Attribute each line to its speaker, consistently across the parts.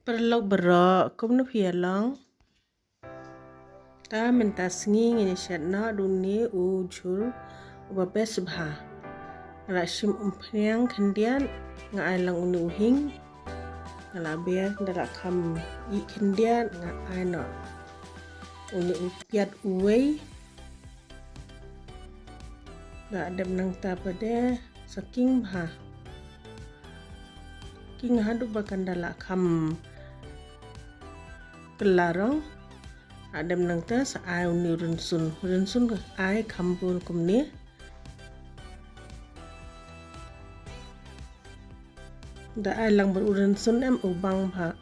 Speaker 1: Perlu berok kum nu long. Ta minta sengi ngini syatna dunia ujur ubabes bha. Rashim umpriang kendian ngai lang uni uhing. Ngalabiar ndara kam I kendian ngai no. Uni upiat uwei. Da adem nang ta pada saking bha. King hadu bakan dala kam kelarong adem nang ta sa ai uni runsun ke ai kambul kumni da ai lang berurunsun em ubang bha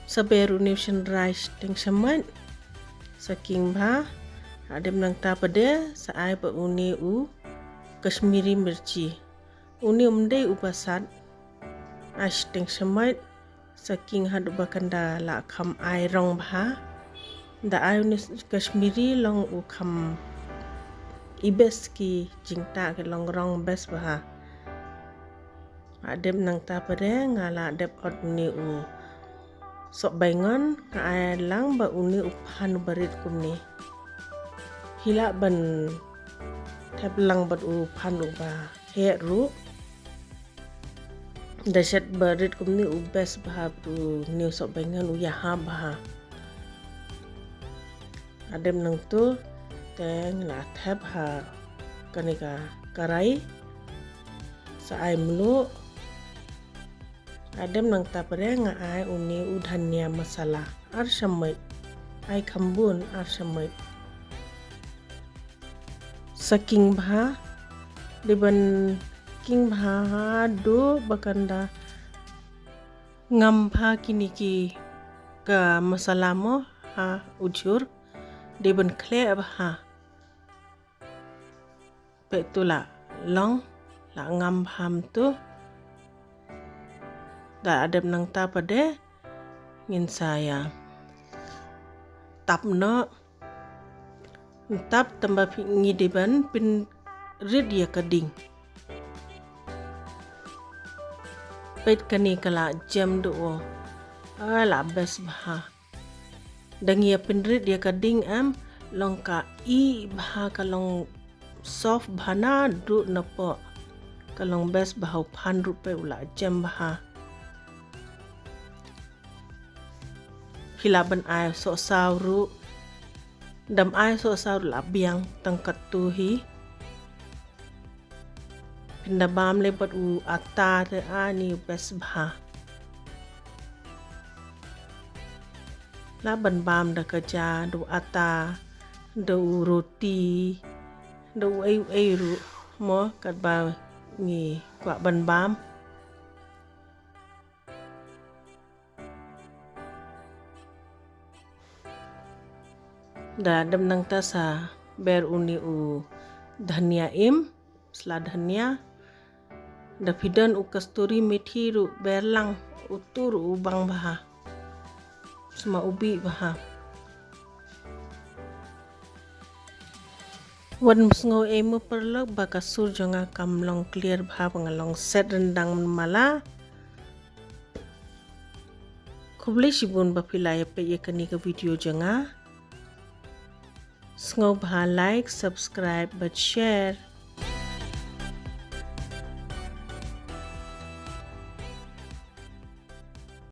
Speaker 1: saberu nation rice ting shaman saking bha adem nang ta pada sa ai ba uni u kashmiri mirchi uni umdei upasat ash ting shaman saking hadu bakanda la kham ai rong bha da ai uni kashmiri long u kham ibes ki jingta ke long rong bes bha adem nang ta pare ngala dep ot uni u sok baingon ka ai lang ba uni uphan barit kumni hila ban thep lang bat u phan u ba he ru Dashat barit kumni ubes bha tu new sok baingan u yaha bha adem nang tu teng la thep ha kanika karai sa ai mulu adem nang ta pare nga ai uni u dhania masala ar shamai ai khambun ar shamai saking bha diban king bha do bakanda ngam bha kiniki ka masala mo ha ujur diban khle bha petula long la ngam bham tu da adem nang ta pade ngin saya tap no tap tambah ngidiban pin rid ya kading pet kani kala jam do ala bes bha dangia pinrit dia kading am long ka I bha kalong soft bhana du napo kalong bes bha phan rupe ula jam bha hilaban ai so sauru dam ai so sauru la biang tangkat tu hi Pindabam lebat u ata te ani bes bha la ban bam da kerja do ata do roti do ai ru mo kat ba ngi kwa ban bam da dam nang ta sa ber uni u dhania im sla dhania da fidan u kasturi methi ru berlang utur u bang bha sama ubi bha wan sngo emu perlok bakasur jonga kamlong clear bha bangalong set rendang mala khubli shibun ba pilai pe ye kani ka video jonga sngo bha like subscribe but share